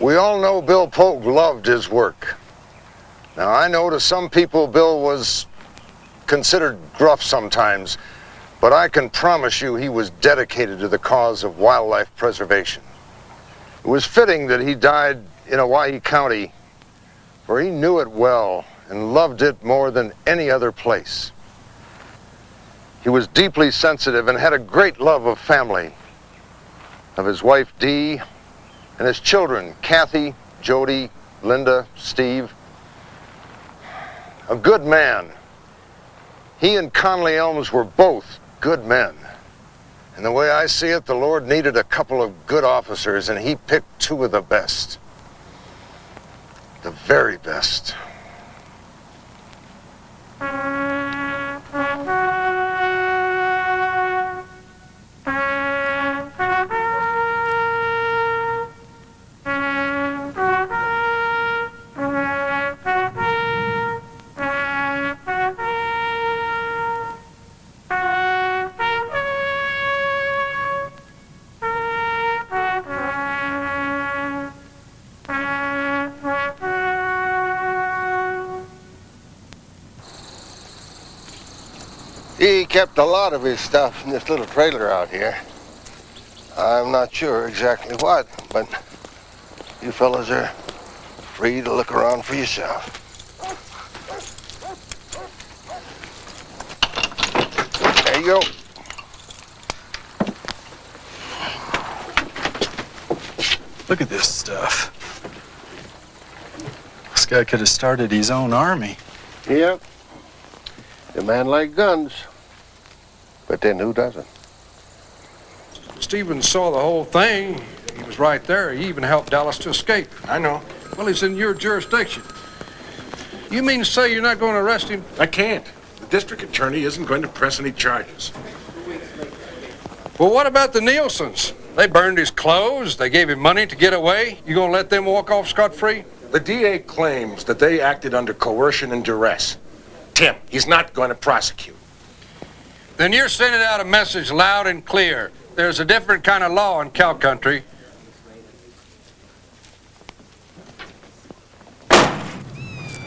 We all know Bill Polk loved his work. Now, I know to some people Bill was considered gruff sometimes, but I can promise you he was dedicated to the cause of wildlife preservation. It was fitting that he died in Owyhee County, for he knew it well and loved it more than any other place. He was deeply sensitive and had a great love of family, of his wife Dee, and his children, Kathy, Jody, Linda, Steve. A good man. He and Conley Elms were both good men. And the way I see it, the Lord needed a couple of good officers, and he picked two of the best. The very best. He kept a lot of his stuff in this little trailer out here. I'm not sure exactly what, but you fellas are free to look around for yourself. There you go. Look at this stuff. This guy could have started his own army. Yep. The man liked guns. But then who doesn't? Stevens saw the whole thing. He was right there. He even helped Dallas to escape. I know. Well, he's in your jurisdiction. You mean to say you're not going to arrest him? I can't. The district attorney isn't going to press any charges. Well, what about the Nielsen's? They burned his clothes. They gave him money to get away. You going to let them walk off scot-free? The DA claims that they acted under coercion and duress. Tim, he's not going to prosecute. Then you're sending out a message loud and clear. There's a different kind of law in cow country.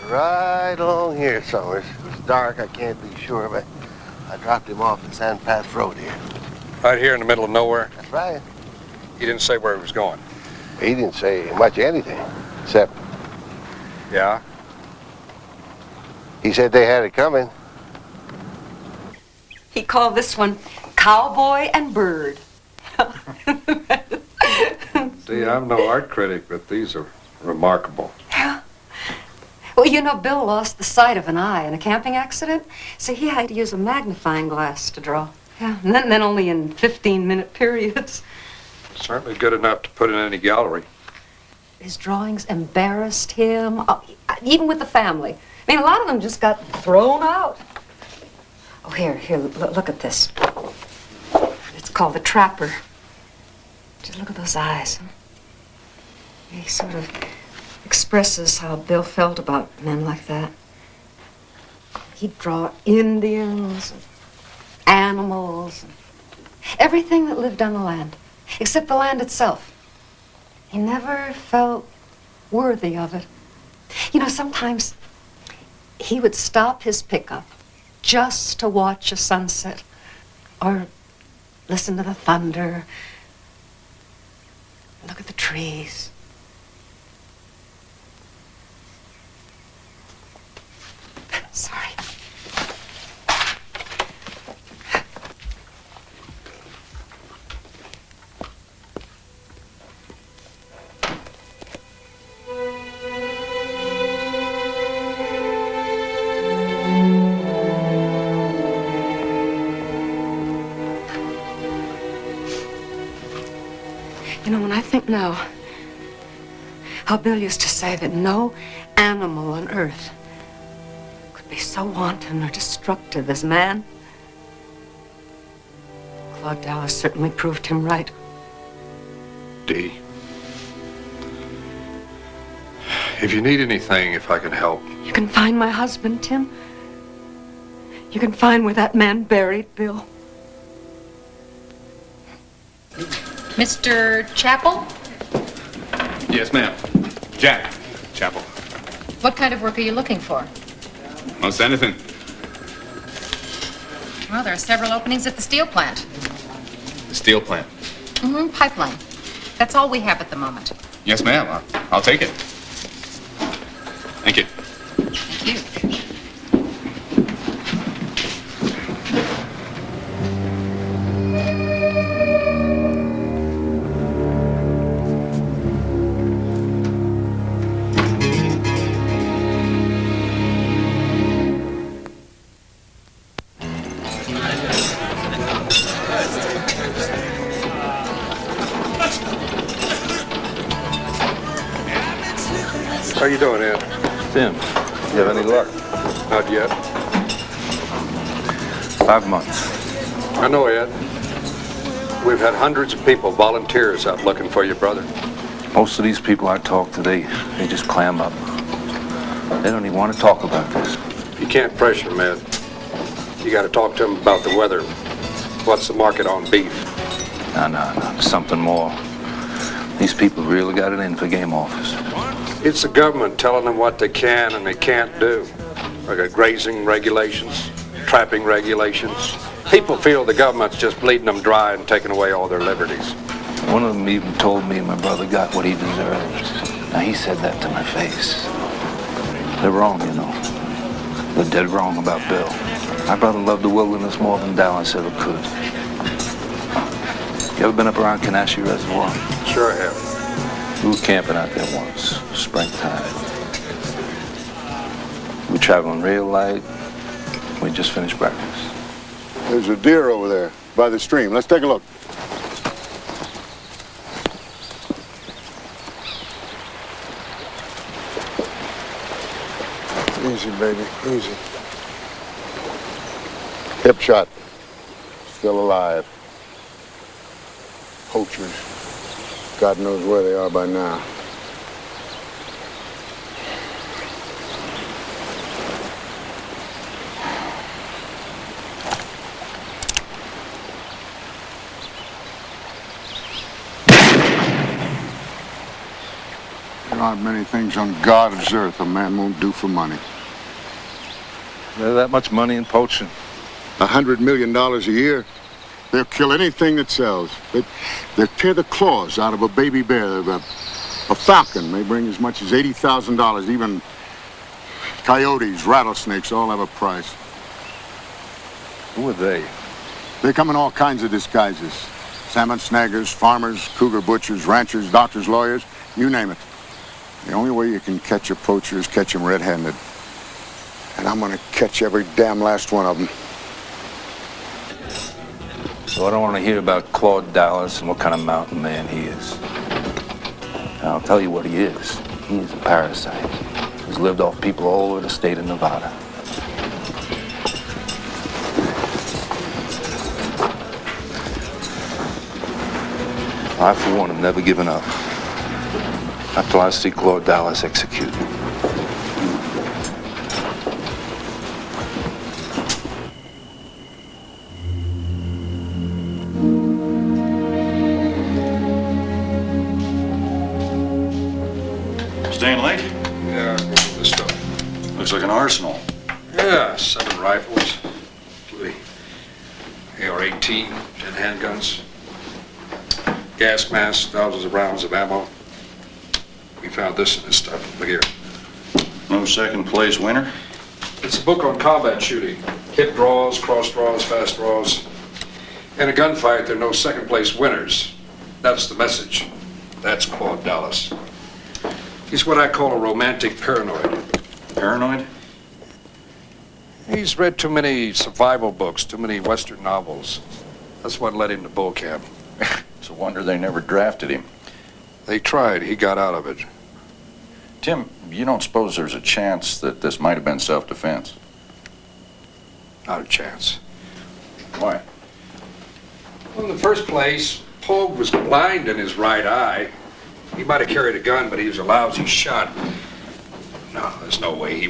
Right along here somewhere. It's dark, I can't be sure, but I dropped him off at Sand Pass Road here. Right here in the middle of nowhere? That's right. He didn't say where he was going. He didn't say much anything, except Yeah? he said they had it coming. He called this one Cowboy and Bird. See, I'm no art critic, but these are remarkable. Yeah. Well, you know, Bill lost the sight of an eye in a camping accident, so he had to use a magnifying glass to draw. Yeah, and then only in 15-minute periods. Certainly good enough to put in any gallery. His drawings embarrassed him, even with the family. I mean, a lot of them just got thrown out. Oh, here, look at this. It's called The Trapper. Just look at those eyes. He sort of expresses how Bill felt about men like that. He'd draw Indians, animals, everything that lived on the land, except the land itself. He never felt worthy of it. You know, sometimes he would stop his pickup just to watch a sunset or listen to the thunder, look at the trees. Sorry. You know, when I think now how Bill used to say that no animal on earth could be so wanton or destructive as man, Claude Dallas certainly proved him right. Dee, if you need anything, if I can help. You can find my husband, Tim. You can find where that man buried Bill. Mr. Chappell? Yes, ma'am. Jack, Chapel. What kind of work are you looking for? Most anything. Well, there are several openings at the steel plant. The steel plant. Pipeline. That's all we have at the moment. Yes, ma'am. I'll take it. Thank you. Thank you. How you doing, Ed? Tim, you have any luck? Not yet. 5 months. I know, Ed. We've had hundreds of people, volunteers, out looking for you, brother. Most of these people I talk to, they just clam up. They don't even want to talk about this. You can't pressure them, Ed. You got to talk to them about the weather. What's the market on beef? No, something more. These people really got it in for game officers. It's the government telling them what they can and they can't do. Like grazing regulations, trapping regulations. People feel the government's just bleeding them dry and taking away all their liberties. One of them even told me my brother got what he deserved. Now, he said that to my face. They're wrong, you know. They're dead wrong about Bill. My brother loved the wilderness more than Dallas ever could. You ever been up around Canashy Reservoir? Sure have. We were camping out there once, springtime. We were traveling real light. We just finished breakfast. There's a deer over there by the stream. Let's take a look. Easy, baby, easy. Hip shot. Still alive. Poachers. God knows where they are by now. There aren't many things on God's earth a man won't do for money. There's that much money in poaching. $100 million a year. They'll kill anything that sells. They'll tear the claws out of a baby bear. A falcon may bring as much as $80,000. Even coyotes, rattlesnakes all have a price. Who are they? They come in all kinds of disguises. Salmon snaggers, farmers, cougar butchers, ranchers, doctors, lawyers, you name it. The only way you can catch a poacher is catch him red-handed. And I'm gonna catch every damn last one of them. So I don't want to hear about Claude Dallas and what kind of mountain man he is. I'll tell you what he is. He is a parasite. He's lived off people all over the state of Nevada. I, for one, have never given up. Not till I see Claude Dallas executed. Staying late? Yeah, this stuff. Looks like an arsenal. Yeah, 7 rifles, including AR-18, 10 handguns, gas masks, thousands of rounds of ammo. We found this in this stuff. Look here. No second place winner? It's a book on combat shooting. Hit draws, cross draws, fast draws. In a gunfight, there are no second place winners. That's the message. That's Claude Dallas. He's what I call a romantic paranoid. Paranoid? He's read too many survival books, too many Western novels. That's what led him to bull camp. It's a wonder they never drafted him. They tried. He got out of it. Tim, you don't suppose there's a chance that this might have been self-defense? Not a chance. Why? Well, in the first place, Pogue was blind in his right eye. He might have carried a gun, but he was a lousy shot. No, there's no way he